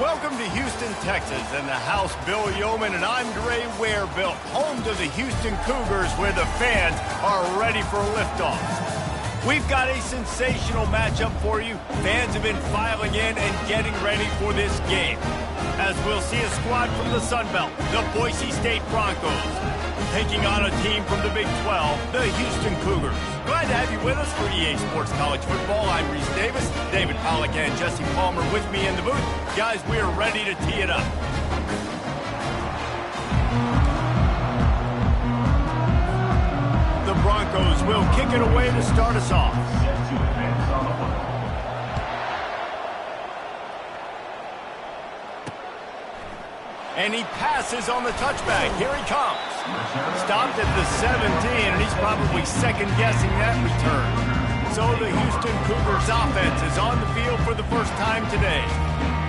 Welcome to Houston, Texas, and the house Bill Yeoman and I'm Dre Ware-built, home to the Houston Cougars, where the fans are ready for liftoff. We've got a sensational matchup for you. Fans have been filing in and getting ready for this game, as we'll see a squad from the Sun Belt, the Boise State Broncos, taking on a team from the Big 12, the Houston Cougars. Glad to have you with us for EA Sports College Football. I'm Reese Davis, David Pollack and Jesse Palmer with me in the booth. Guys, we are ready to tee it up. The Broncos will kick it away to start us off. And he passes on the touchback. Here he comes. Stopped at the 17, and he's probably second-guessing that return. So the Houston Cougars offense is on the field for the first time today.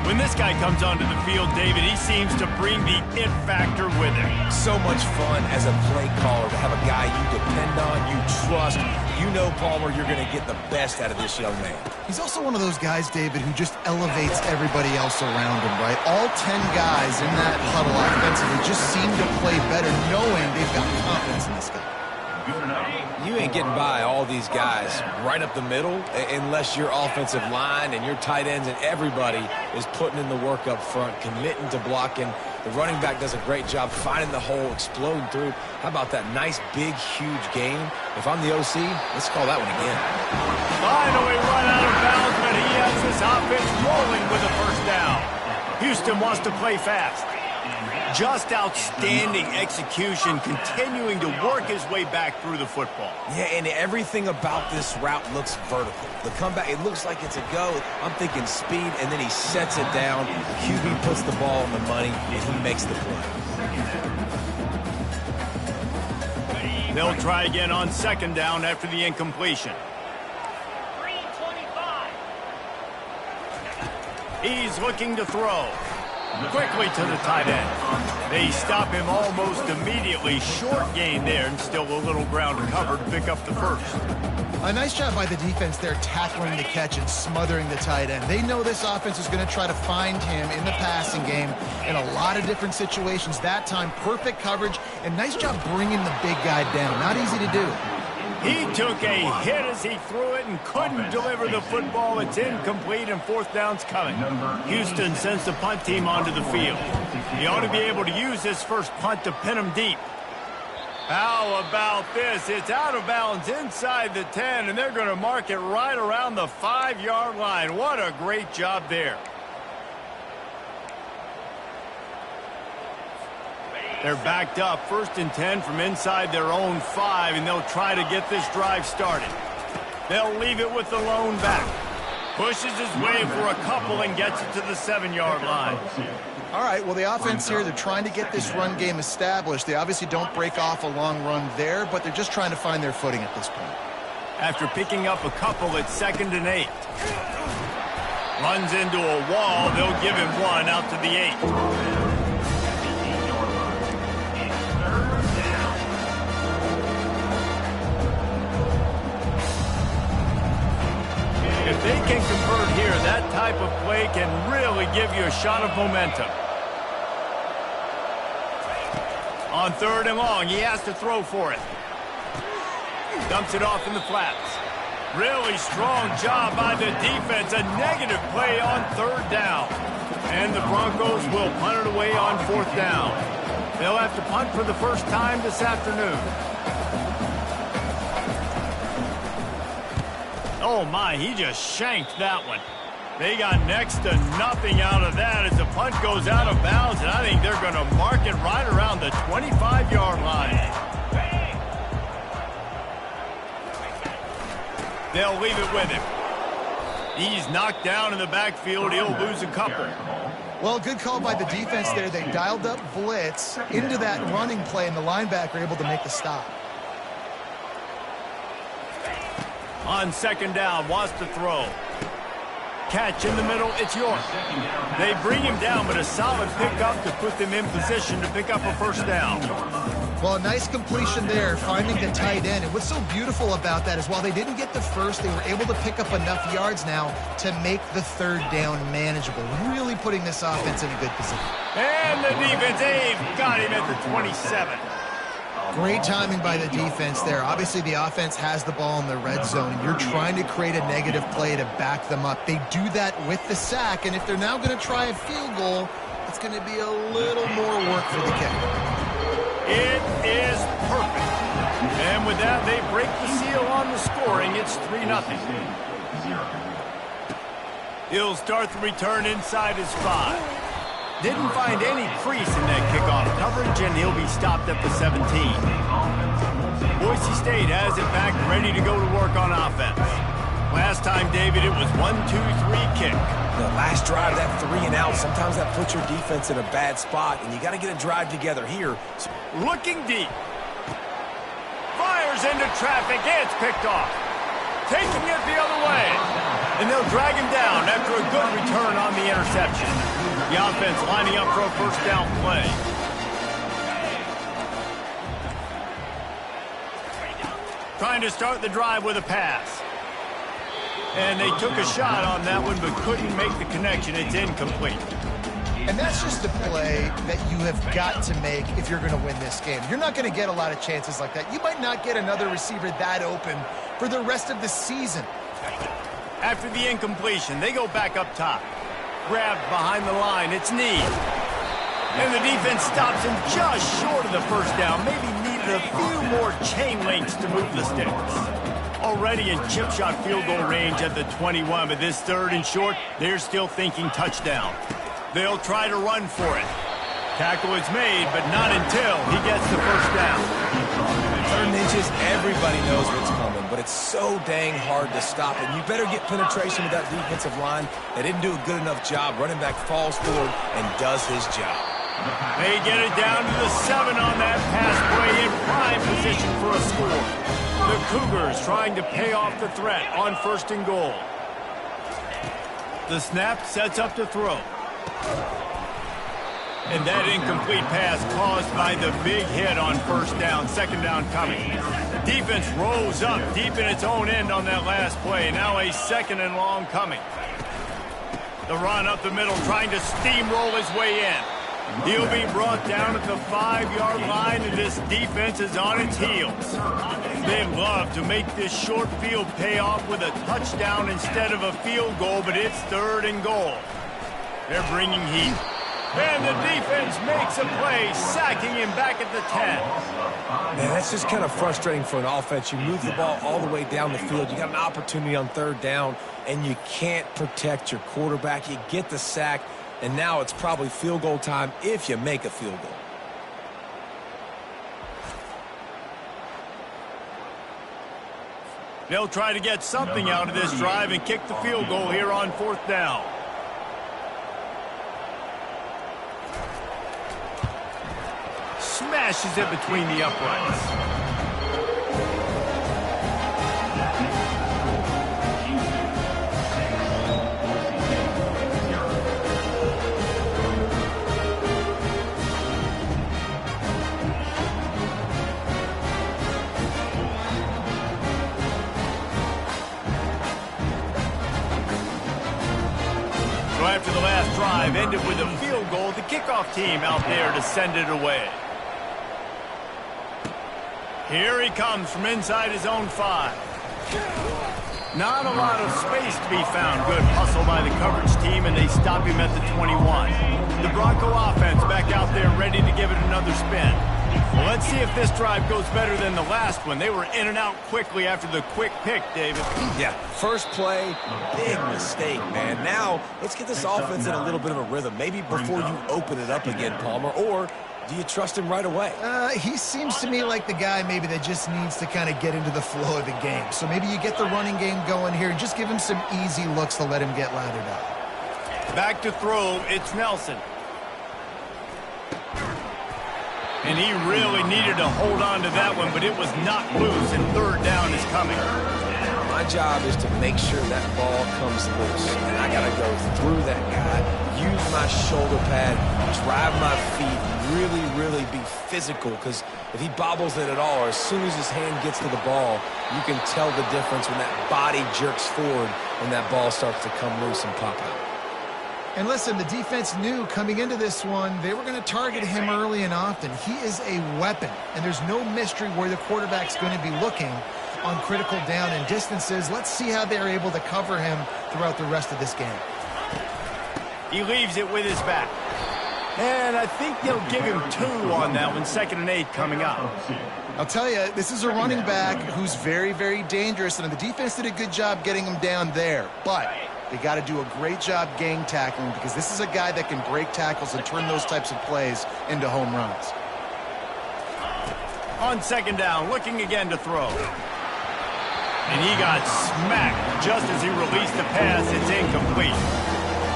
When this guy comes onto the field, David, he seems to bring the it factor with him. So much fun as a play caller to have a guy you depend on, you trust. You know, Palmer, you're going to get the best out of this young man. He's also one of those guys, David, who just elevates everybody else around him, right? All 10 guys in that huddle offensively just seem to play better knowing they've got confidence in this guy. You ain't getting by all these guys right up the middle unless your offensive line and your tight ends and everybody is putting in the work up front, committing to blocking. The running back does a great job finding the hole, exploding through. How about that nice, big, huge game? If I'm the OC, let's call that one again. Finally run out of bounds, but he has this offense rolling with a first down. Houston wants to play fast. Just outstanding execution, continuing to work his way back through the football. Yeah, and everything about this route looks vertical. The comeback, it looks like it's a go. I'm thinking speed, and then he sets it down. QB puts the ball on the money, and he makes the play. They'll try again on second down after the incompletion. He's looking to throw. Quickly to the tight end. They stop him almost immediately. Short gain there, and still a little ground to cover to pick up the first. A nice job by the defense there, tackling the catch and smothering the tight end. They know this offense is going to try to find him in the passing game in a lot of different situations. That time, perfect coverage, and nice job bringing the big guy down. Not easy to do. He took a hit as he threw it and couldn't deliver the football. It's incomplete, and fourth down's coming. Houston sends the punt team onto the field. He ought to be able to use this first punt to pin him deep. How about this? It's out of bounds inside the 10, and they're going to mark it right around the 5-yard line. What a great job there. They're backed up, 1st and 10 from inside their own 5, and they'll try to get this drive started. They'll leave it with the lone back. Pushes his way for a couple and gets it to the 7-yard line. All right, well, the offense here, they're trying to get this run game established. They obviously don't break off a long run there, but they're just trying to find their footing at this point. After picking up a couple, it's 2nd and 8. Runs into a wall. They'll give him one out to the 8. If they can convert here, that type of play can really give you a shot of momentum. On 3rd and long, he has to throw for it. Dumps it off in the flats. Really strong job by the defense. A negative play on 3rd down. And the Broncos will punt it away on 4th down. They'll have to punt for the first time this afternoon. Oh, my, he just shanked that one. They got next to nothing out of that as the punt goes out of bounds, and I think they're going to mark it right around the 25-yard line. They'll leave it with him. He's knocked down in the backfield. He'll lose a couple. Well, good call by the defense there. They dialed up blitz into that running play, and the linebacker able to make the stop. On 2nd down, wants to throw. Catch in the middle, it's York. They bring him down, but a solid pickup to put them in position to pick up a first down. Well, a nice completion there, finding the tight end. And what's so beautiful about that is while they didn't get the first, they were able to pick up enough yards now to make the third down manageable, really putting this offense in a good position. And the defense, they've got him at the 27. Great timing by the defense there. Obviously, the offense has the ball in the red zone, and you're trying to create a negative play to back them up. They do that with the sack, and if they're now going to try a field goal, it's going to be a little more work for the kicker. It is perfect. And with that, they break the seal on the scoring. It's 3-0. He'll start the return inside his 5. Didn't find any crease in that kickoff coverage, and he'll be stopped at the 17. Boise State has it back, ready to go to work on offense. Last time, David, it was 1-2-3 kick. The last drive, that 3 and out, sometimes that puts your defense in a bad spot, and you got to get a drive together here. Looking deep. Fires into traffic. It's picked off. Taking it the other way. And they'll drag him down after a good return on the interception. The offense lining up for a first down play. Trying to start the drive with a pass. And they took a shot on that one, but couldn't make the connection. It's incomplete. And that's just a play that you have got to make if you're going to win this game. You're not going to get a lot of chances like that. You might not get another receiver that open for the rest of the season. After the incompletion, they go back up top. Grabbed behind the line. It's Need. And the defense stops him just short of the first down. Maybe needed a few more chain links to move the sticks. Already in chip shot field goal range at the 21, but this third and short, they're still thinking touchdown. They'll try to run for it. Tackle is made, but not until he gets the first down. Third and inches, everybody knows what's coming, but it's so dang hard to stop it. You better get penetration with that defensive line. They didn't do a good enough job. Running back falls forward and does his job. They get it down to the 7 on that pass play in prime position for a score. The Cougars trying to pay off the threat on first and goal. The snap sets up to throw. And that incomplete pass caused by the big hit on first down, second down coming. Defense rose up deep in its own end on that last play. Now a second and long coming. The run up the middle, trying to steamroll his way in. He'll be brought down at the 5-yard line, and this defense is on its heels. They'd love to make this short field pay off with a touchdown instead of a field goal, but it's third and goal. They're bringing heat. And the defense makes a play, sacking him back at the 10. Man, that's just kind of frustrating for an offense. You move the ball all the way down the field. You got an opportunity on third down, and you can't protect your quarterback. You get the sack, and now it's probably field goal time if you make a field goal. They'll try to get something out of this drive and kick the field goal here on fourth down. Smashes it between the uprights. So after the last drive ended with a field goal, the kickoff team out there to send it away. Here he comes from inside his own 5. Not a lot of space to be found. Good hustle by the coverage team, and they stop him at the 21. The Bronco offense back out there ready to give it another spin. Well, let's see if this drive goes better than the last one. They were in and out quickly after the quick pick, David. Yeah, first play, big mistake, man. Now, let's get this offense in a little bit of a rhythm. Maybe before you open it up again, Palmer, or do you trust him right away? He seems to me like the guy maybe that just needs to kind of get into the flow of the game. So maybe you get the running game going here and just give him some easy looks to let him get lathered up. Back to throw, it's Nelson. And he really needed to hold on to that one, but it was not loose, and third down is coming. My job is to make sure that ball comes loose. And I got to go through that guy, use my shoulder pad, drive my feet, really be physical. Because if he bobbles it at all, or as soon as his hand gets to the ball, you can tell the difference when that body jerks forward when that ball starts to come loose and pop out. And listen, the defense knew coming into this one, they were going to target him early and often. He is a weapon, and there's no mystery where the quarterback's going to be looking on critical down and distances. Let's see how they're able to cover him throughout the rest of this game. He leaves it with his back. And I think they'll give him 2 on that one, 2nd and 8 coming up. I'll tell you, this is a running back who's very dangerous, and the defense did a good job getting him down there. But they got to do a great job gang tackling, because this is a guy that can break tackles and turn those types of plays into home runs. On 2nd down, looking again to throw. And he got smacked just as he released the pass. It's incomplete.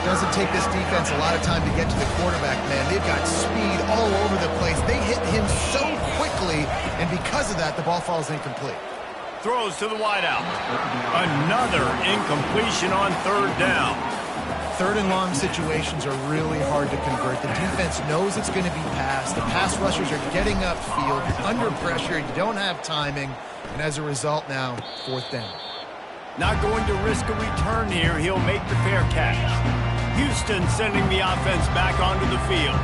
Doesn't take this defense a lot of time to get to the quarterback, man. They've got speed all over the place. They hit him so quickly, and because of that, the ball falls incomplete. Throws to the wideout. Another incompletion on 3rd down. 3rd and long situations are really hard to convert. The defense knows it's going to be passed. The pass rushers are getting upfield. Under pressure, you don't have timing. And as a result now, 4th down. Not going to risk a return here. He'll make the fair catch. Houston sending the offense back onto the field.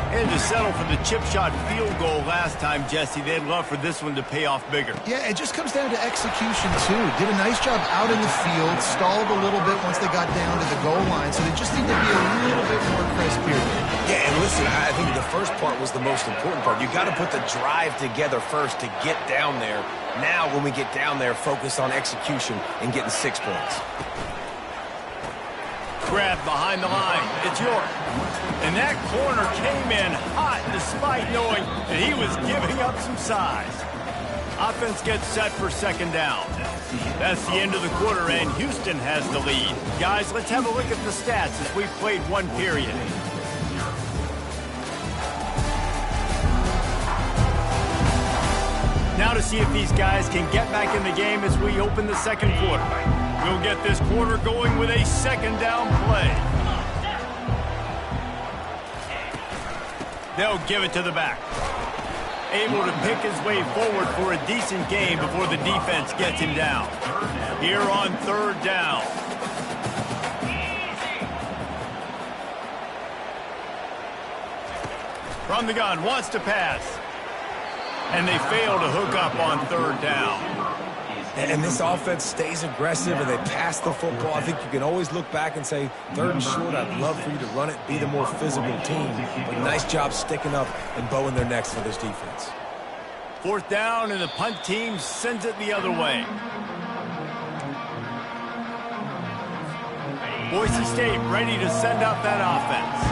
And to settle for the chip shot field goal last time, Jesse, they'd love for this one to pay off bigger. Yeah, it just comes down to execution, too. Did a nice job out in the field, stalled a little bit once they got down to the goal line, so they just need to be a little bit more crisp here. Yeah, and listen, I think the first part was the most important part. You got to put the drive together first to get down there. Now, when we get down there, focus on execution and getting 6 points. Grab behind the line. It's York. And that corner came in hot despite knowing that he was giving up some size. Offense gets set for 2nd down. That's the end of the quarter, and Houston has the lead. Guys, let's have a look at the stats as we've played 1 period. Now to see if these guys can get back in the game as we open the 2nd quarter. We'll get this quarter going with a 2nd down play. They'll give it to the back. Able to pick his way forward for a decent game before the defense gets him down. Here on 3rd down. From the gun, wants to pass. And they fail to hook up on 3rd down. And this offense stays aggressive and they pass the football. I think you can always look back and say, 3rd and short, I'd love for you to run it, be the more physical team. But nice job sticking up and bowing their necks for this defense. 4th down, and the punt team sends it the other way. Boise State ready to send out that offense.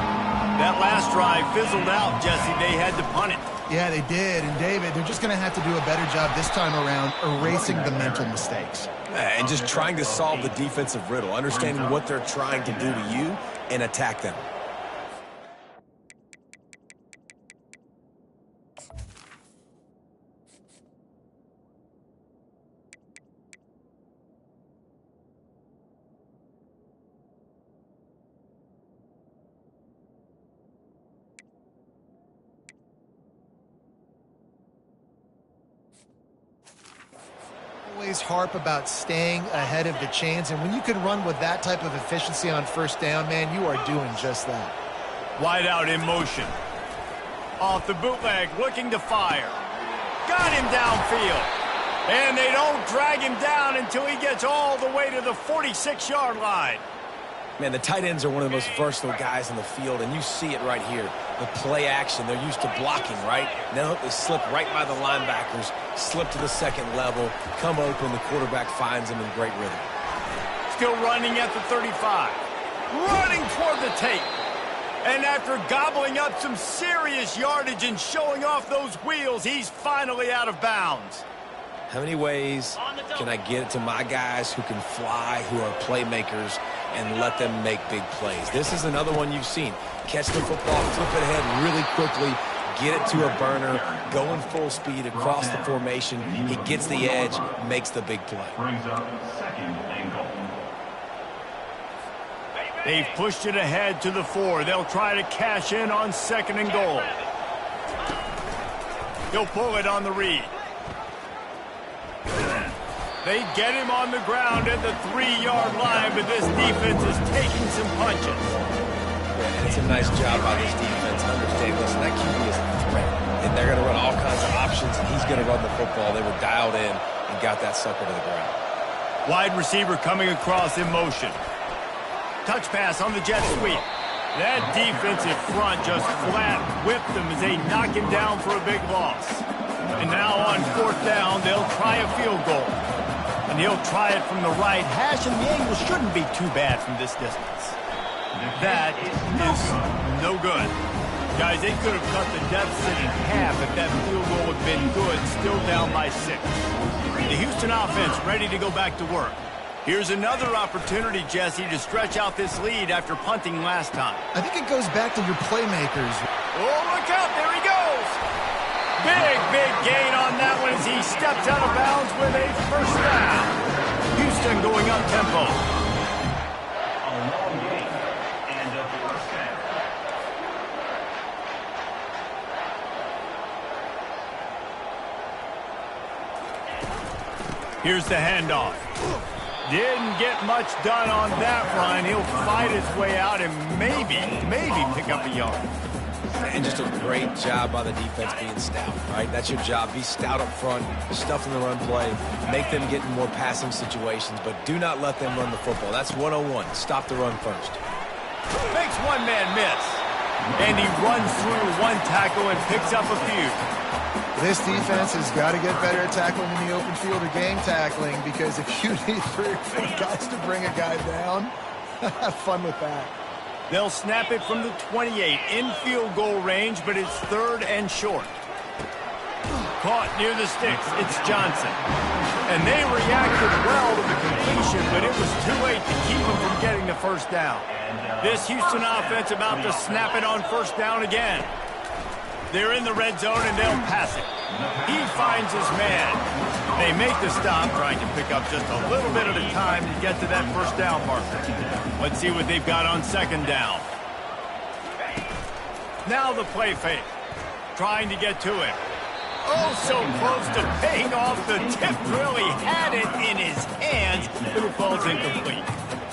That last drive fizzled out, Jesse. They had to punt it. Yeah, they did. And, David, they're just going to have to do a better job this time around erasing the mental mistakes. And just trying to solve the defensive riddle, understanding what they're trying to do to you and attack them. Always harp about staying ahead of the chains, and when you can run with that type of efficiency on 1st down, man, you are doing just that. Wide out in motion. Off the bootleg, looking to fire. Got him downfield. And they don't drag him down until he gets all the way to the 46-yard line. Man, the tight ends are one of the most versatile guys in the field, and you see it right here. The play action, they're used to blocking, right? Now they slip right by the linebackers, slip to the 2nd level, come open, the quarterback finds them in great rhythm. Still running at the 35. Running toward the tape. And after gobbling up some serious yardage and showing off those wheels, he's finally out of bounds. How many ways can I get it to my guys who can fly, who are playmakers, and let them make big plays? This is another one you've seen. Catch the football, flip it ahead really quickly, get it to a burner, going full speed across the formation. He gets the edge, makes the big play. Brings up second and goal. They've pushed it ahead to the 4. They'll try to cash in on second and goal. He'll pull it on the read. They get him on the ground at the 3-yard line, but this defense is taking some punches. Yeah, and it's a nice job by this defense. Understand, listen, that QB is a threat, and they're going to run all kinds of options, and he's going to run the football. They were dialed in and got that sucker to the ground. Wide receiver coming across in motion. Touch pass on the jet sweep. That defensive front just flat whipped them as they knock him down for a big loss. And now on 4th down, they'll try a field goal. And he'll try it from the right hash, and the angle shouldn't be too bad from this distance. That is no good. Guys, they could have cut the deficit in half if that field goal had been good, still down by 6. The Houston offense ready to go back to work. Here's another opportunity, Jesse, to stretch out this lead after punting last time. I think it goes back to your playmakers. Oh, look out. There he goes. Big gain on that one as he steps out of bounds with a first down. Houston going up tempo. A long gain and a first down. Here's the handoff. Didn't get much done on that run. He'll fight his way out and maybe pick up a yard. And just a great job by the defense being stout, right? That's your job. Be stout up front, stuff in the run play, make them get in more passing situations, but do not let them run the football. That's 101. Stop the run first. Makes one man miss. And he runs through one tackle and picks up a few. This defense has got to get better at tackling in the open field or game tackling, because if you need 3 or 4 guys to bring a guy down, have fun with that. They'll snap it from the 28 in field goal range, but it's 3rd and short. Caught near the sticks. It's Johnson. And they reacted well to the completion, but it was too late to keep them from getting the first down. This Houston offense about to snap it on first down again. They're in the red zone, and they'll pass it. He finds his man. They make the stop, trying to pick up just a little bit at a time to get to that first down marker. Let's see what they've got on second down. Now the play fake. Trying to get to him. Oh, so close to paying off the tip drill. He had it in his hands, but it falls incomplete.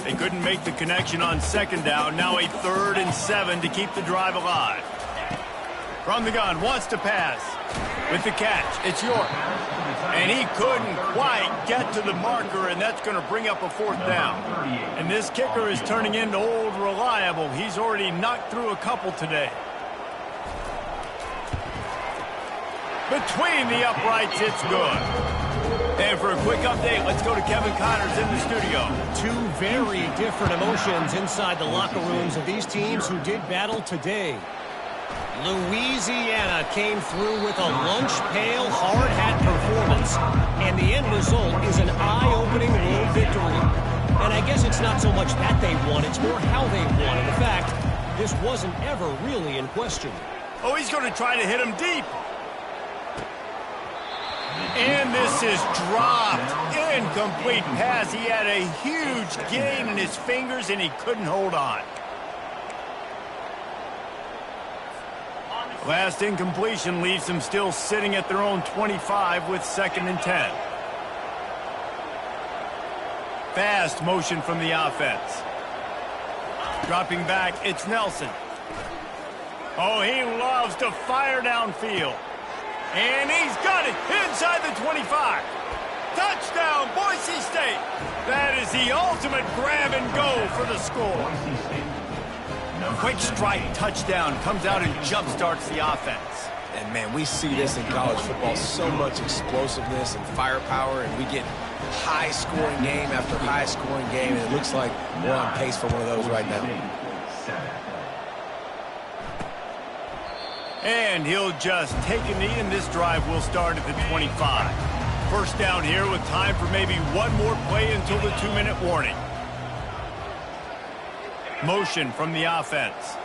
They couldn't make the connection on second down. Now a 3rd and 7 to keep the drive alive. From the gun, wants to pass. With the catch, it's York. And he couldn't quite get to the marker, and that's going to bring up a 4th down. And this kicker is turning into old reliable. He's already knocked through a couple today. Between the uprights, it's good. And for a quick update, let's go to Kevin Connors in the studio. 2 very different emotions inside the locker rooms of these teams who did battle today. Louisiana came through with a lunch pail hard hat performance, and the end result is an eye-opening road victory. And I guess it's not so much that they won, it's more how they won. And the fact, this wasn't ever really in question. Oh, he's going to try to hit him deep. And this is dropped. Incomplete pass. He had a huge gain in his fingers, and he couldn't hold on. Last incompletion leaves them still sitting at their own 25 with 2nd and 10. Fast motion from the offense. Dropping back, it's Nelson. Oh, he loves to fire downfield. And he's got it inside the 25. Touchdown, Boise State. That is the ultimate grab and go for the score. Quick strike touchdown comes out and jumpstarts the offense. And, man, we see this in college football, so much explosiveness and firepower, and we get high-scoring game after high-scoring game, and it looks like we're on pace for one of those right now. And he'll just take a knee, and this drive will start at the 25. First down here with time for maybe one more play until the 2-minute warning. Motion from the offense.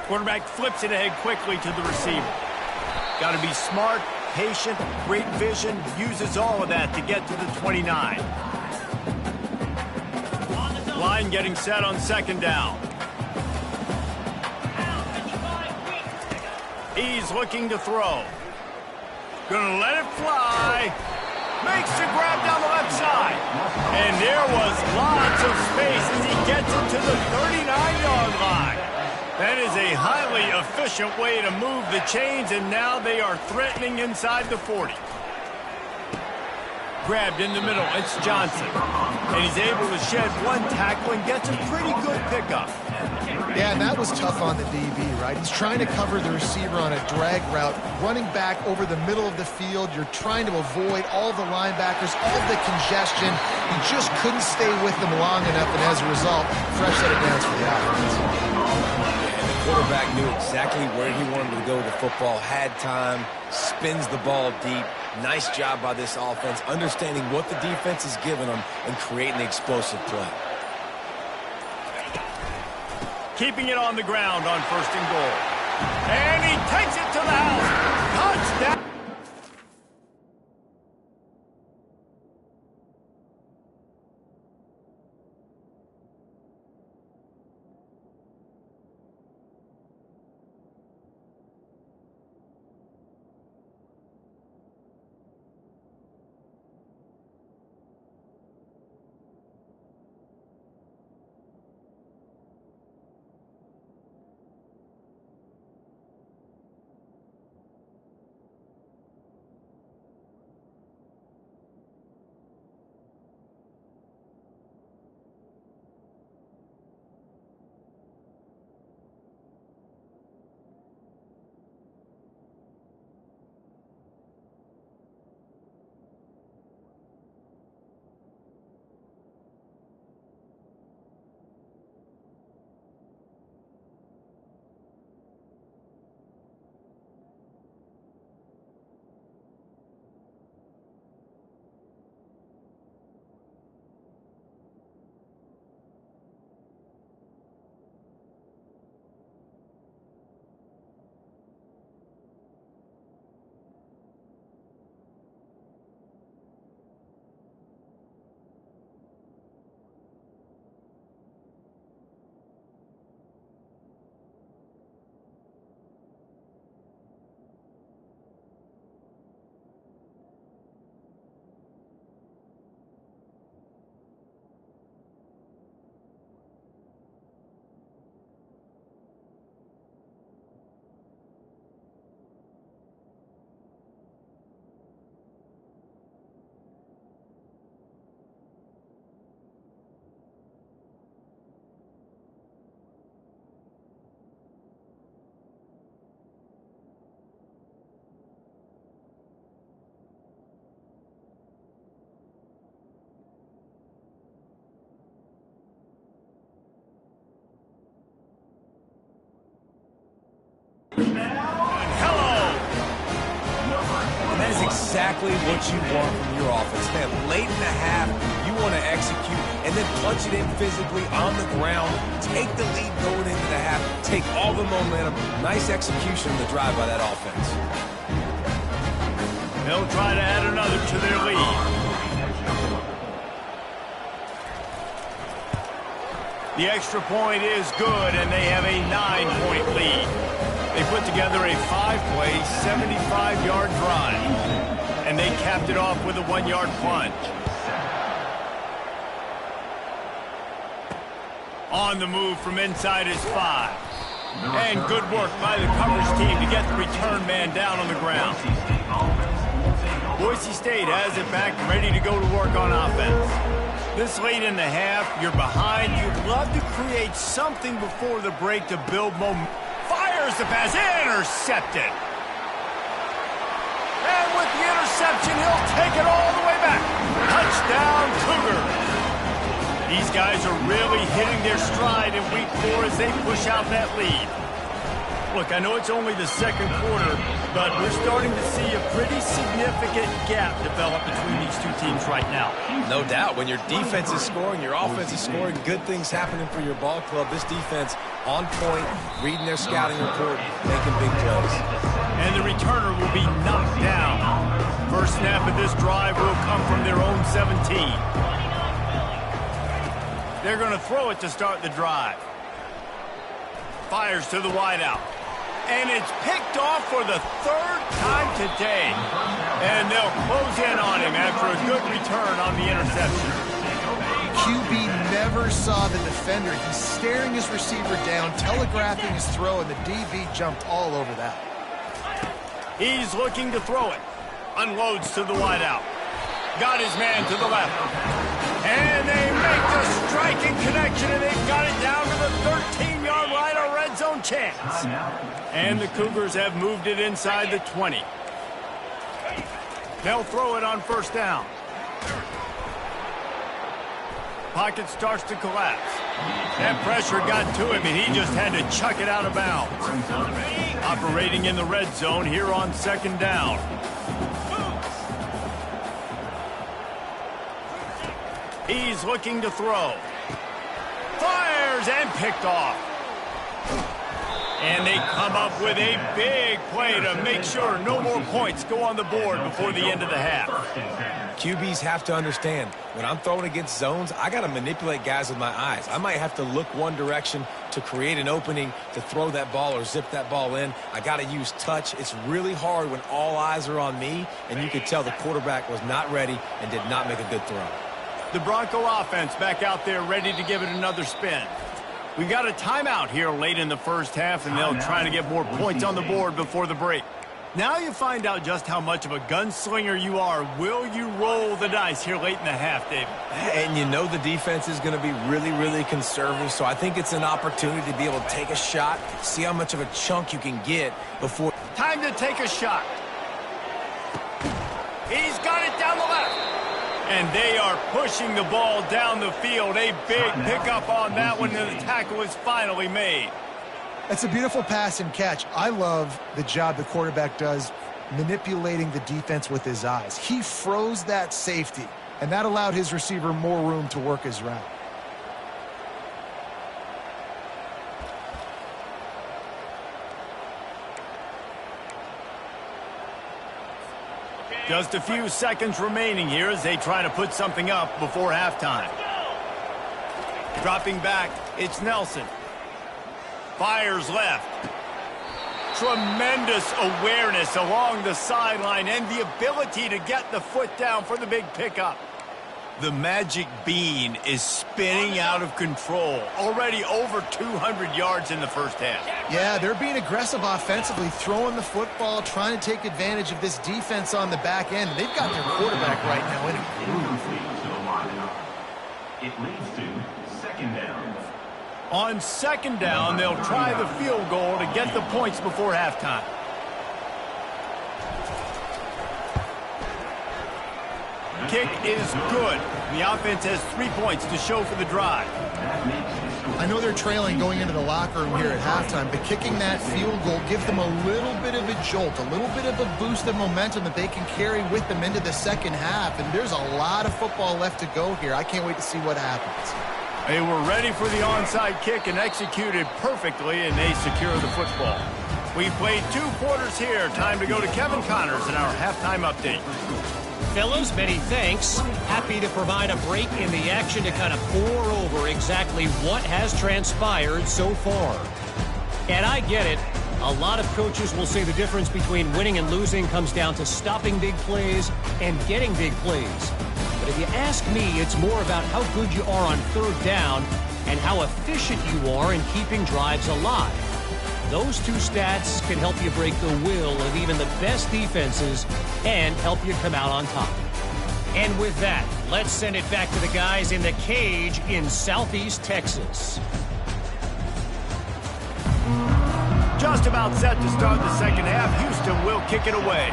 Quarterback flips it ahead quickly to the receiver. Got to be smart, patient, great vision, uses all of that to get to the 29. Line getting set on second down. He's looking to throw. Gonna let it fly. Makes the grab down the left side. And there was lots of space as he gets it to the 39-yard line. That is a highly efficient way to move the chains, and now they are threatening inside the 40. Grabbed in the middle, it's Johnson. And he's able to shed one tackle and gets a pretty good pickup. Yeah, and that was tough on the DB, right? He's trying to cover the receiver on a drag route, running back over the middle of the field. You're trying to avoid all the linebackers, all the congestion. He just couldn't stay with them long enough, and as a result, fresh set of downs for the offense. And the quarterback knew exactly where he wanted to go with the football, had time, spins the ball deep. Nice job by this offense, understanding what the defense is giving them and creating the explosive play. Keeping it on the ground on first and goal. And he takes it to the house. Touchdown. Exactly what you want from your offense. Man, late in the half, you want to execute and then punch it in physically on the ground. Take the lead going into the half. Take all the momentum. Nice execution of the drive by that offense. They'll try to add another to their lead. The extra point is good, and they have a 9-point lead. They put together a 5-play, 75-yard drive. And they capped it off with a 1-yard plunge. On the move from inside his 5. And good work by the coverage team to get the return man down on the ground. Boise State has it back, ready to go to work on offense. This late in the half, you're behind. You'd love to create something before the break to build momentum. Fires the pass, intercepted. And with the interception, he'll take it all the way back. Touchdown, Cougars. These guys are really hitting their stride in week 4 as they push out that lead. Look, I know it's only the second quarter, but we're starting to see a pretty significant gap develop between these two teams right now. No doubt. When your defense is scoring, your offense is scoring, good things happening for your ball club. This defense on point, reading their scouting report, making big plays. And the returner will be knocked down. First snap of this drive will come from their own 17. They're going to throw it to start the drive. Fires to the wideout. And it's picked off for the third time today. And they'll close in on him after a good return on the interception. QB never saw the defender. He's staring his receiver down, telegraphing his throw, and the DB jumped all over that. He's looking to throw it. Unloads to the wideout. Got his man to the left. And they make the striking connection, and they've got it down to the 13-yard line, a red zone chance. And the Cougars have moved it inside the 20. They'll throw it on first down. Pocket starts to collapse. That pressure got to him, and he just had to chuck it out of bounds. Operating in the red zone here on second down. He's looking to throw. Fires and picked off. And they come up with a big play to make sure no more points go on the board before the end of the half. QBs have to understand, when I'm throwing against zones, I got to manipulate guys with my eyes. I might have to look one direction to create an opening to throw that ball or zip that ball in. I got to use touch. It's really hard when all eyes are on me, and you could tell the quarterback was not ready and did not make a good throw. The Bronco offense back out there ready to give it another spin. We've got a timeout here late in the first half, and they'll try to get more points on the board before the break. Now you find out just how much of a gunslinger you are. Will you roll the dice here late in the half, David? And you know the defense is going to be really, really conservative, so I think it's an opportunity to be able to take a shot, see how much of a chunk you can get before. Time to take a shot. He's got it down the left. And they are pushing the ball down the field. A big pickup on that one, and the tackle is finally made. That's a beautiful pass and catch. I love the job the quarterback does manipulating the defense with his eyes. He froze that safety, and that allowed his receiver more room to work his route. Just a few seconds remaining here as they try to put something up before halftime. Dropping back, it's Nelson. Fires left. Tremendous awareness along the sideline and the ability to get the foot down for the big pickup. The magic bean is spinning out of control. Already over 200 yards in the first half. Yeah, they're being aggressive offensively, throwing the football, trying to take advantage of this defense on the back end. They've got their quarterback right now in a groove. It leads to second down. On second down, they'll try the field goal to get the points before halftime. Kick is good. The offense has 3 points to show for the drive. I know they're trailing going into the locker room here at halftime, but kicking that field goal gives them a little bit of a jolt, a little bit of a boost of momentum that they can carry with them into the second half. And there's a lot of football left to go here. I can't wait to see what happens. They were ready for the onside kick and executed perfectly, and they secure the football. We've played 2 quarters here. Time to go to Kevin Connors in our halftime update. Fellas, many thanks. Happy to provide a break in the action to kind of pour over exactly what has transpired so far. And I get it. A lot of coaches will say the difference between winning and losing comes down to stopping big plays and getting big plays. But if you ask me, it's more about how good you are on third down and how efficient you are in keeping drives alive. Those 2 stats can help you break the will of even the best defenses and help you come out on top. And with that, let's send it back to the guys in the cage in Southeast Texas. Just about set to start the second half. Houston will kick it away.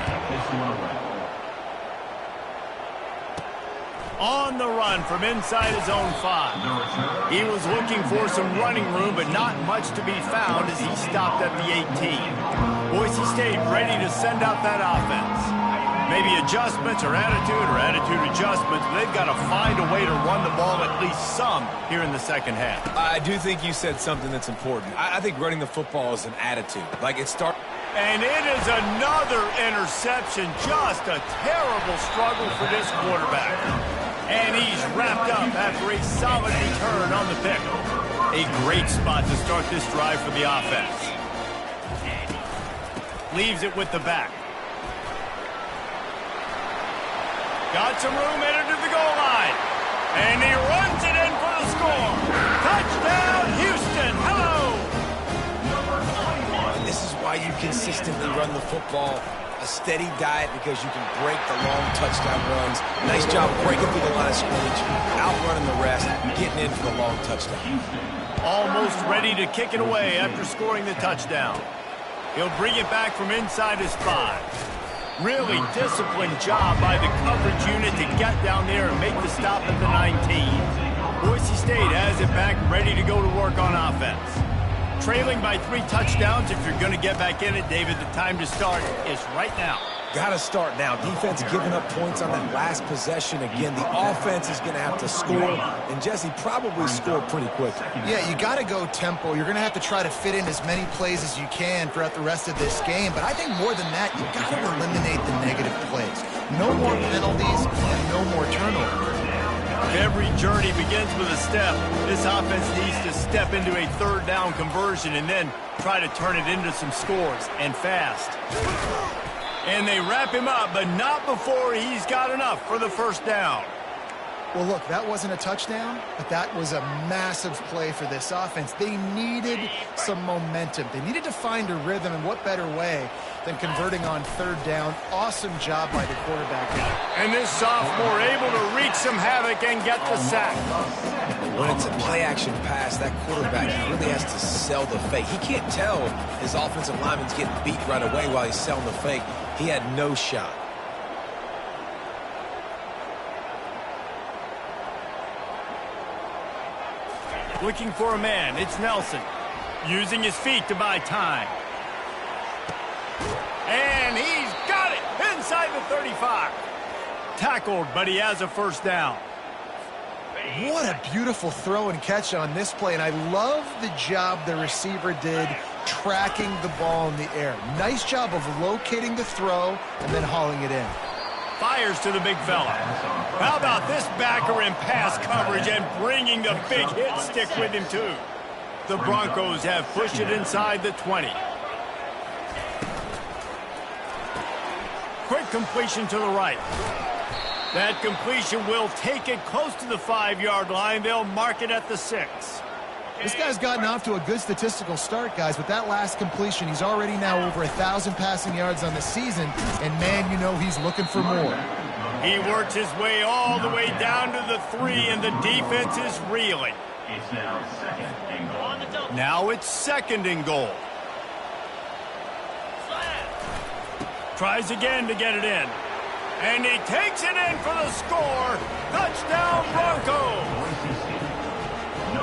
On the run from inside his own 5. He was looking for some running room, but not much to be found as he stopped at the 18. Boise State ready to send out that offense. Maybe adjustments or attitude adjustments, but they've got to find a way to run the ball at least some here in the second half. I do think you said something that's important. I think running the football is an attitude. Like it starts. And it is another interception. Just a terrible struggle for this quarterback. And he's wrapped up after a solid return on the pick. A great spot to start this drive for the offense. Leaves it with the back. Got some room headed to the goal line. And he runs it in for the score. Touchdown, Houston. Hello. This is why you consistently run the football. A steady diet because you can break the long touchdown runs. Nice job breaking through the line of scrimmage, outrunning the rest, getting in for the long touchdown. Almost ready to kick it away after scoring the touchdown. He'll bring it back from inside his 5. Really disciplined job by the coverage unit to get down there and make the stop at the 19. Boise State has it back ready to go to work on offense. Trailing by 3 touchdowns. If you're going to get back in it, David, the time to start is right now. Got to start now. Defense giving up points on that last possession. Again, the offense is going to have to score, and Jesse probably scored pretty quickly. Yeah, you got to go tempo. You're going to have to try to fit in as many plays as you can throughout the rest of this game, but I think more than that, you've got to eliminate the negative plays. No more penalties and no more turnovers. Every journey begins with a step. This offense needs to step into a third down conversion and then try to turn it into some scores, and fast. And they wrap him up, but not before he's got enough for the first down. Well, look, that wasn't a touchdown, but that was a massive play for this offense. They needed some momentum. They needed to find a rhythm, and what better way than converting on third down. Awesome job by the quarterback. And this sophomore able to wreak some havoc and get the sack. When it's a play-action pass, that quarterback really has to sell the fake. He can't tell his offensive lineman's getting beat right away while he's selling the fake. He had no shot. Looking for a man. It's Nelson. Using his feet to buy time. And he's got it inside the 35. Tackled, but he has a first down. What a beautiful throw and catch on this play, and I love the job the receiver did tracking the ball in the air. Nice job of locating the throw and then hauling it in. Fires to the big fella. How about this backer in pass coverage and bringing the big hit stick with him too. The Broncos have pushed it inside the 20. Quick completion to the right. That completion will take it close to the 5-yard line. They'll mark it at the 6. This guy's gotten off to a good statistical start, guys. With that last completion, he's already now over 1,000 passing yards on the season. And, man, you know he's looking for more. He works his way all the way down to the 3, and the defense is reeling. It's now second and goal. Now it's second and goal. Tries again to get it in. And he takes it in for the score. Touchdown, Broncos.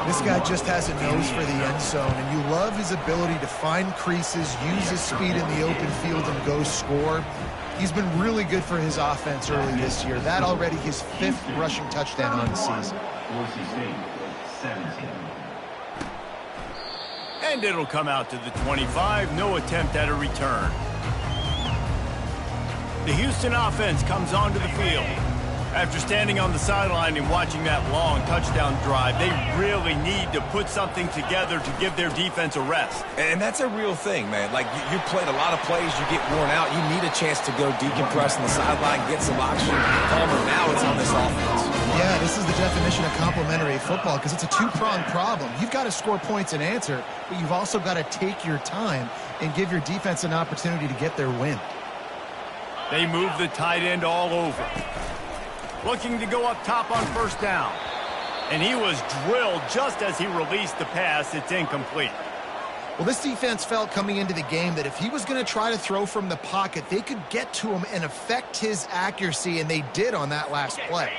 This guy just has a nose for the end zone, and you love his ability to find creases, use his speed in the open field, and go score. He's been really good for his offense early this year. That already his 5th rushing touchdown on the season. Boise State, 17. And it'll come out to the 25. No attempt at a return. The Houston offense comes onto the field. After standing on the sideline and watching that long touchdown drive, they really need to put something together to give their defense a rest. And that's a real thing, man. Like, you played a lot of plays, you get worn out. You need a chance to go decompress on the sideline, get some oxygen. Palmer, now it's on this offense. Yeah, this is the definition of complementary football because it's a two-pronged problem. You've got to score points and answer, but you've also got to take your time and give your defense an opportunity to get their win. They move the tight end all over. Looking to go up top on first down. And he was drilled just as he released the pass. It's incomplete. Well, this defense felt coming into the game that if he was going to try to throw from the pocket, they could get to him and affect his accuracy, and they did on that last play.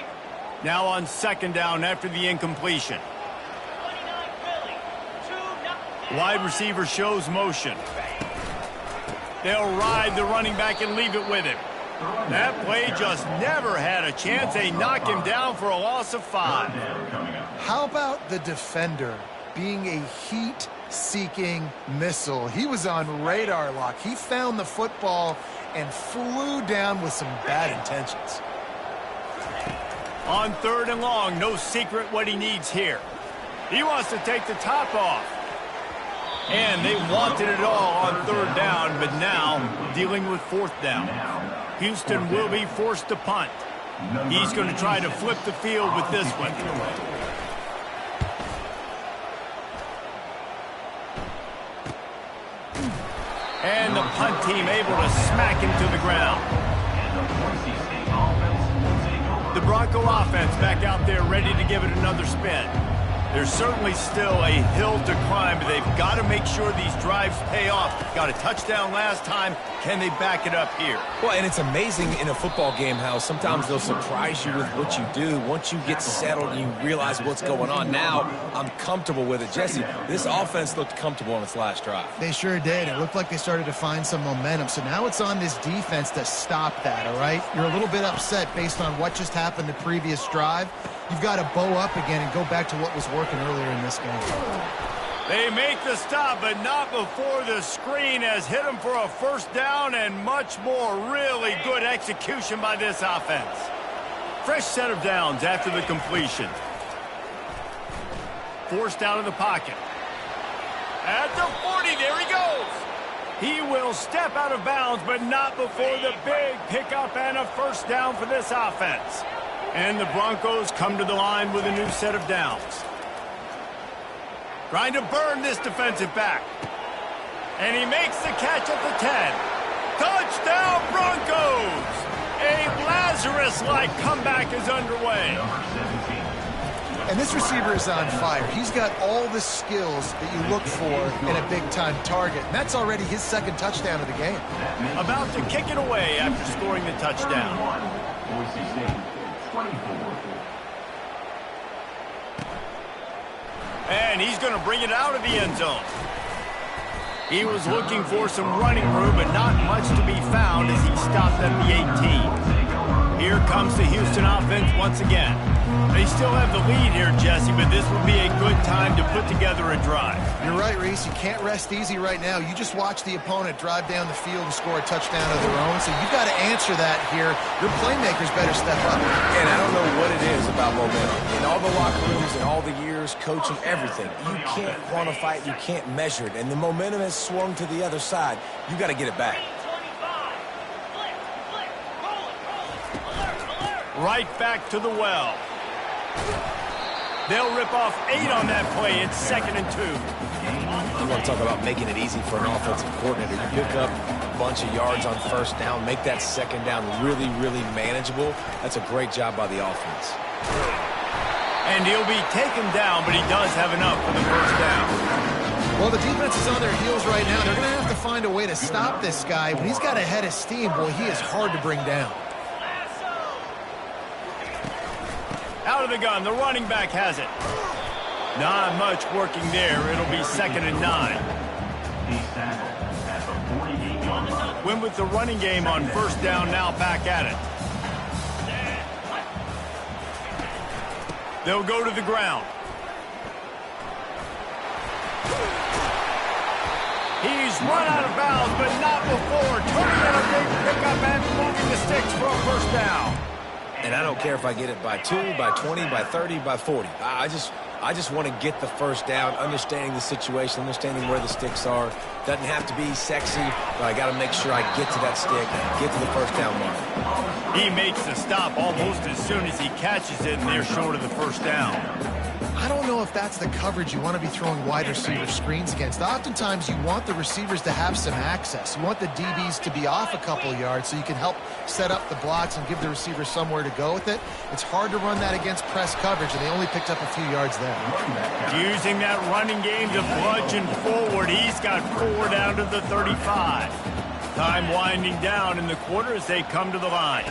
Now on second down after the incompletion. Wide receiver shows motion. They'll ride the running back and leave it with him. That play just never had a chance. They knock him down for a loss of 5. How about the defender being a heat-seeking missile? He was on radar lock. He found the football and flew down with some bad intentions. On third and long, no secret what he needs here. He wants to take the top off. And they wanted it all on third down, but now dealing with fourth down. Houston will be forced to punt. He's going to try to flip the field with this one. And the punt team able to smack him to the ground. The Bronco offense back out there ready to give it another spin. There's certainly still a hill to climb, but they've got to make sure these drives pay off. Got a touchdown last time. Can they back it up here? Well, and it's amazing in a football game how sometimes they'll surprise you with what you do. Once you get settled and you realize what's going on, now I'm comfortable with it. Jesse, this offense looked comfortable on its last drive. They sure did. It looked like they started to find some momentum. So now it's on this defense to stop that, all right? You're a little bit upset based on what just happened the previous drive. You've got to bow up again and go back to what was working earlier in this game. They make the stop, but not before the screen has hit them for a first down and much more. Really good execution by this offense. Fresh set of downs after the completion. Forced out of the pocket. At the 40, there he goes. He will step out of bounds, but not before the big pickup and a first down for this offense. And the Broncos come to the line with a new set of downs. Trying to burn this defensive back. And he makes the catch at the 10. Touchdown, Broncos! A Lazarus-like comeback is underway. And this receiver is on fire. He's got all the skills that you look for in a big-time target. And that's already his second touchdown of the game. About to kick it away after scoring the touchdown. Boise State, 24. And he's going to bring it out of the end zone. He was looking for some running room, but not much to be found as he stopped at the 18. Here comes the Houston offense once again. They still have the lead here, Jesse, but this would be a good time to put together a drive. You're right, Reese. You can't rest easy right now. You just watch the opponent drive down the field and score a touchdown of their own, so you've got to answer that here. Your playmakers better step up. And I don't know what it is about momentum. In all the locker rooms and all the years, coaching, everything, you can't quantify it, you can't measure it. And the momentum has swung to the other side. You got to get it back. Right back to the well. They'll rip off 8 on that play. It's 2nd and 2. You want to talk about making it easy for an offensive coordinator. You pick up a bunch of yards on first down, make that second down really, really manageable. That's a great job by the offense. And he'll be taken down, but he does have enough for the first down. Well, the defense is on their heels right now. They're going to have to find a way to stop this guy. When he's got a head of steam, boy, he is hard to bring down. Out of the gun, the running back has it. Not much working there. It'll be 2nd and 9. Win with the running game on first down, now back at it. They'll go to the ground. He's run out of bounds, but not before. Turning in a big pickup and moving the sticks for a first down. And I don't care if I get it by 2, by 20, by 30, by 40. I just want to get the first down, understanding the situation, understanding where the sticks are. Doesn't have to be sexy, but I got to make sure I get to that stick, get to the first down mark. He makes the stop almost as soon as he catches it, and they're short of the first down. I don't know if that's the coverage you want to be throwing wide receiver screens against. Oftentimes, you want the receivers to have some access. You want the DBs to be off a couple yards so you can help set up the blocks and give the receiver somewhere to go with it. It's hard to run that against press coverage, and they only picked up a few yards there. Using that running game to bludgeon forward. He's got 4 down to the 35. Time winding down in the quarter as they come to the line.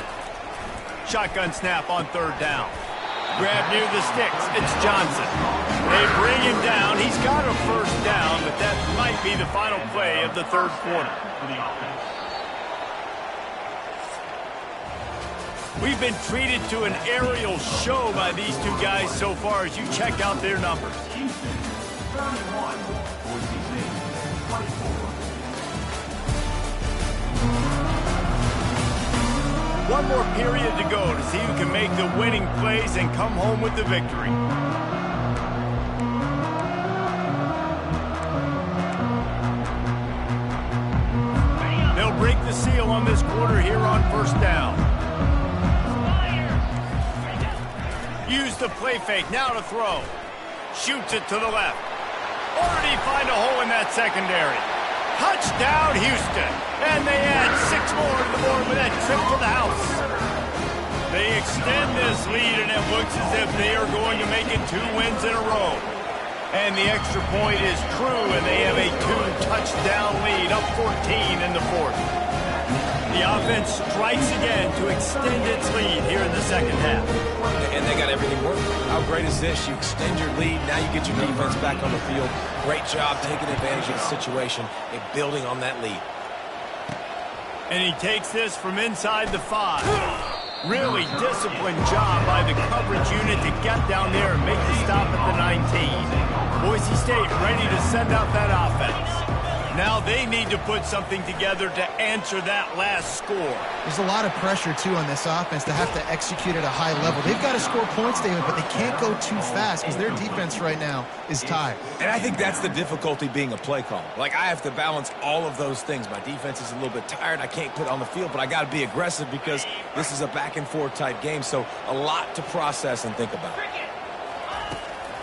Shotgun snap on third down. Grab near the sticks. It's Johnson. They bring him down. He's got a first down, but that might be the final play of the third quarter. We've been treated to an aerial show by these two guys so far as you check out their numbers. One more period to go to see who can make the winning plays and come home with the victory. They'll break the seal on this quarter here on first down. Use the play fake, now to throw. Shoots it to the left. Or did he find a hole in that secondary? Touchdown, Houston. And they add 6 more to the board with that trip to the house. They extend this lead, and it looks as if they are going to make it 2 wins in a row. And the extra point is true, and they have a 2-touchdown lead, up 14 in the fourth. The offense strikes again to extend its lead here in the second half. And they got everything working. How great is this? You extend your lead, now you get your defense back on the field. Great job taking advantage of the situation and building on that lead. And he takes this from inside the 5. Really disciplined job by the coverage unit to get down there and make the stop at the 19. Boise State ready to send out that offense. Now they need to put something together to answer that last score. There's a lot of pressure, too, on this offense to have to execute at a high level. They've got to score points, David, but they can't go too fast because their defense right now is tired. And I think that's the difficulty being a play caller. Like, I have to balance all of those things. My defense is a little bit tired. I can't put on the field, but I got to be aggressive because this is a back-and-forth type game, so a lot to process and think about.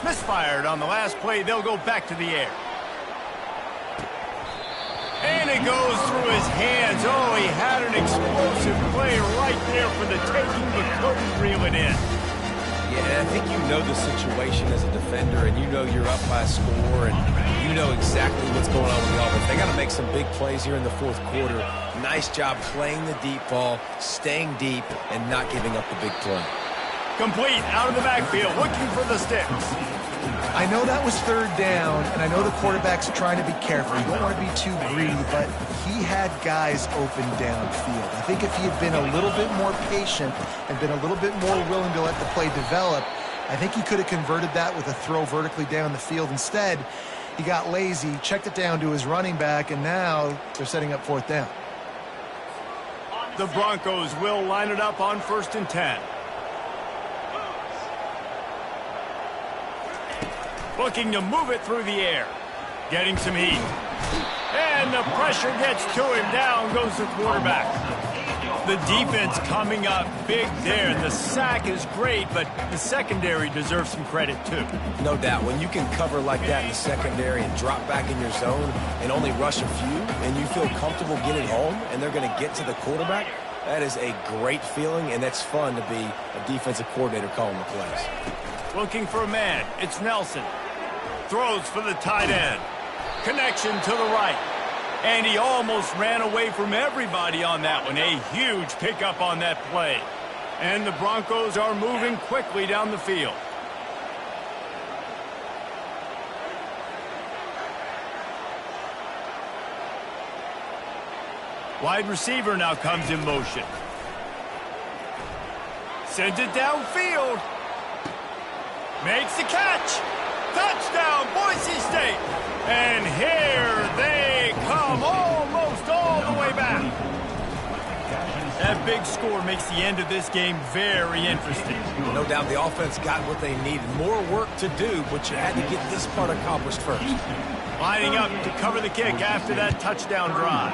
Misfired on the last play. They'll go back to the air. And it goes through his hands. Oh, he had an explosive play right there for the taking, but couldn't reel it in. Yeah, and I think you know the situation as a defender, and you know you're up by a score, and you know exactly what's going on with the offense. They got to make some big plays here in the fourth quarter. Nice job playing the deep ball, staying deep, and not giving up the big play. Complete out of the backfield, looking for the sticks. I know that was third down, and I know the quarterback's trying to be careful. You don't want to be too greedy, but he had guys open downfield. I think if he had been a little bit more patient and been a little bit more willing to let the play develop, I think he could have converted that with a throw vertically down the field. Instead, he got lazy, checked it down to his running back, and now they're setting up fourth down. The Broncos will line it up on 1st and 10. Looking to move it through the air. Getting some heat. And the pressure gets to him. Down goes the quarterback. The defense coming up big there. The sack is great, but the secondary deserves some credit too. No doubt. When you can cover like that in the secondary and drop back in your zone and only rush a few, and you feel comfortable getting home, and they're going to get to the quarterback, that is a great feeling, and that's fun to be a defensive coordinator calling the plays. Looking for a man. It's Nelson. Throws for the tight end. Connection to the right. And he almost ran away from everybody on that one. A huge pickup on that play. And the Broncos are moving quickly down the field. Wide receiver now comes in motion. Sends it downfield. Makes the catch. Touchdown, Boise State. And here they come, almost all the way back. That big score makes the end of this game very interesting. No doubt the offense got what they needed. More work to do, but you had to get this part accomplished first. Lining up to cover the kick after that touchdown drive.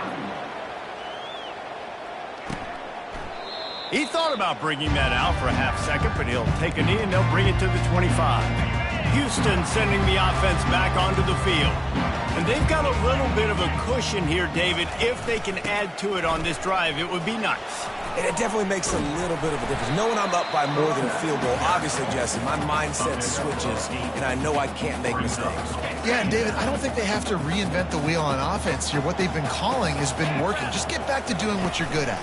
He thought about bringing that out for a half second, but he'll take a knee and they'll bring it to the 25. Houston sending the offense back onto the field. And they've got a little bit of a cushion here, David. If they can add to it on this drive, it would be nice. And it definitely makes a little bit of a difference. Knowing I'm up by more than a field goal, obviously, Jesse, my mindset switches, and I know I can't make mistakes. Yeah, and David, I don't think they have to reinvent the wheel on offense here. What they've been calling has been working. Just get back to doing what you're good at.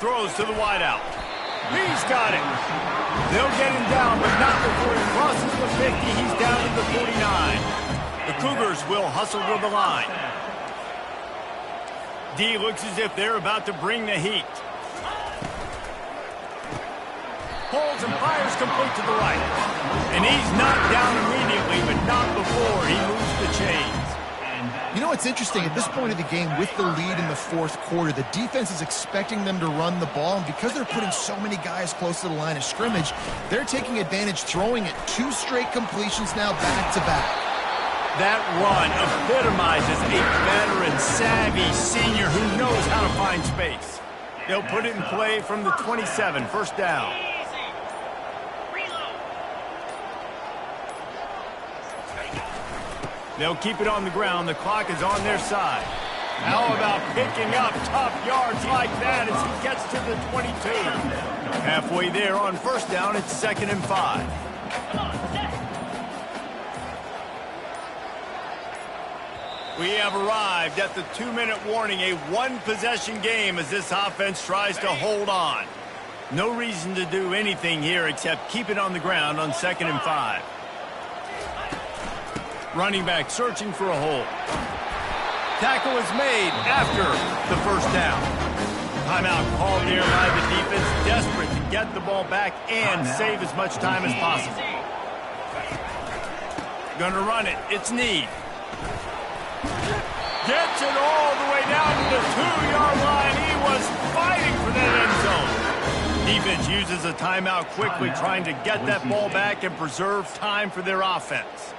Throws to the wideout. He's got it. They'll get him down, but not before he crosses the 50. He's down to the 49. The Cougars will hustle to the line. D looks as if they're about to bring the heat. Pulls and fires complete to the right. And he's knocked down immediately, but not before he moves the chains. You know what's interesting? At this point of the game, with the lead in the fourth quarter, the defense is expecting them to run the ball, and because they're putting so many guys close to the line of scrimmage, they're taking advantage, throwing it 2 straight completions now back-to-back. That run epitomizes a veteran, savvy senior who knows how to find space. They'll put it in play from the 27, first down. They'll keep it on the ground. The clock is on their side. How about picking up tough yards like that as he gets to the 22? Halfway there on first down, it's 2nd and 5. We have arrived at the 2-minute warning, a one-possession game as this offense tries to hold on. No reason to do anything here except keep it on the ground on 2nd and 5. Running back searching for a hole. Tackle is made after the first down. Timeout called there by the defense, desperate to get the ball back and save as much time as possible. Gonna run it. It's Need. Gets it all the way down to the 2-yard line. He was fighting for that end zone. Defense uses a timeout quickly, trying to get that ball back and preserve time for their offense.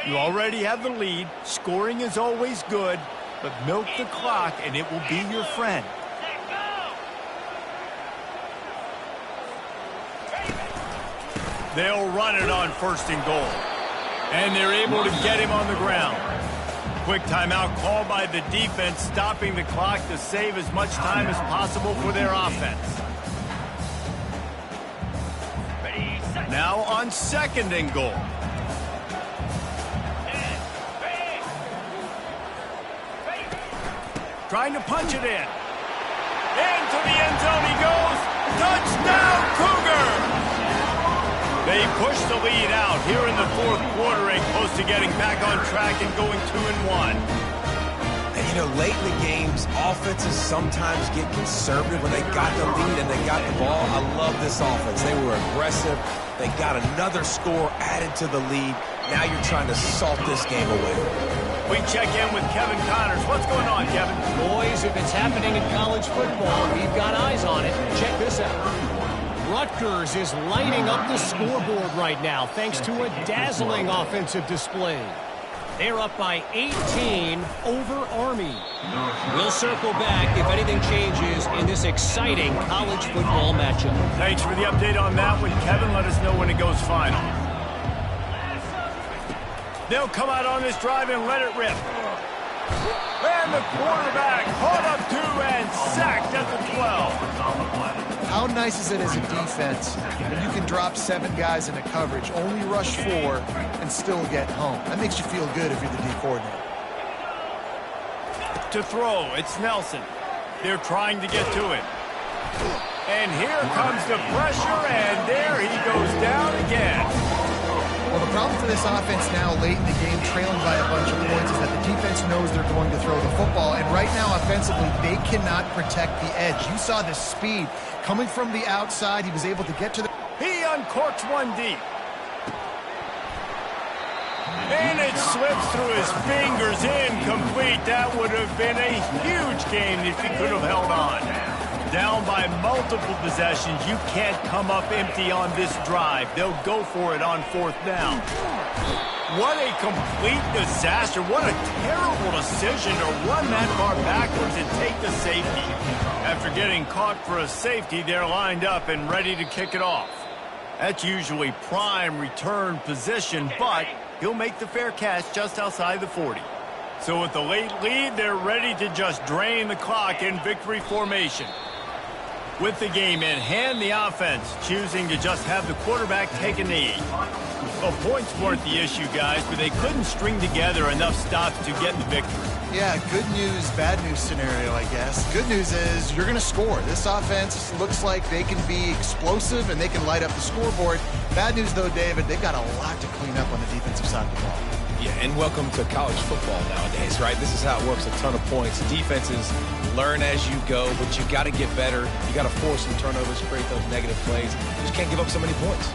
You already have the lead. Scoring is always good, but milk the clock and it will be your friend. They'll run it on 1st and goal. And they're able to get him on the ground. Quick timeout called by the defense, stopping the clock to save as much time as possible for their offense. Now on 2nd and goal. Trying to punch it in. Into the end zone he goes. Touchdown, Cougar! They push the lead out here in the fourth quarter and close to getting back on track and going 2-1. And, you know, late in the games, offenses sometimes get conservative when they got the lead and they got the ball. I love this offense. They were aggressive. They got another score added to the lead. Now you're trying to salt this game away. We check in with Kevin Connors. What's going on, Kevin? Boys, if it's happening in college football, we've got eyes on it. Check this out. Rutgers is lighting up the scoreboard right now thanks to a dazzling offensive display. They're up by 18 over Army. We'll circle back if anything changes in this exciting college football matchup. Thanks for the update on that one, Kevin. Let us know when it goes final. They'll come out on this drive and let it rip. And the quarterback caught up 2 and sacked at the 12. How nice is it as a defense when you can drop 7 guys into coverage, only rush 4, and still get home? That makes you feel good if you're the D coordinator. To throw, it's Nelson. They're trying to get to it. And here comes the pressure, and there he goes down again. Well, the problem for this offense now, late in the game, trailing by a bunch of points, is that the defense knows they're going to throw the football. And right now, offensively, they cannot protect the edge. You saw the speed coming from the outside. He was able to get to the... He uncorks one deep. And it slips through his fingers, incomplete. That would have been a huge game if he could have held on. Down by multiple possessions, you can't come up empty on this drive. They'll go for it on 4th down. What a complete disaster. What a terrible decision to run that far backwards and take the safety. After getting caught for a safety, they're lined up and ready to kick it off. That's usually prime return position, but he'll make the fair catch just outside the 40. So with the late lead, they're ready to just drain the clock in victory formation. With the game in hand, the offense choosing to just have the quarterback take a knee. Well, points weren't the issue, guys, but they couldn't string together enough stops to get the victory. Yeah, good news, bad news scenario, I guess. Good news is you're going to score. This offense looks like they can be explosive and they can light up the scoreboard. Bad news, though, David, they've got a lot to clean up on the defensive side of the ball. Yeah, and welcome to college football nowadays, right? This is how it works, a ton of points. Defenses learn as you go, but you got to get better. You got to force some turnovers, create those negative plays. You just can't give up so many points.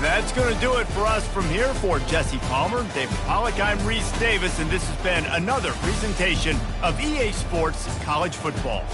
That's going to do it for us from here. For Jesse Palmer, David Pollack, I'm Reese Davis, and this has been another presentation of EA Sports College Football.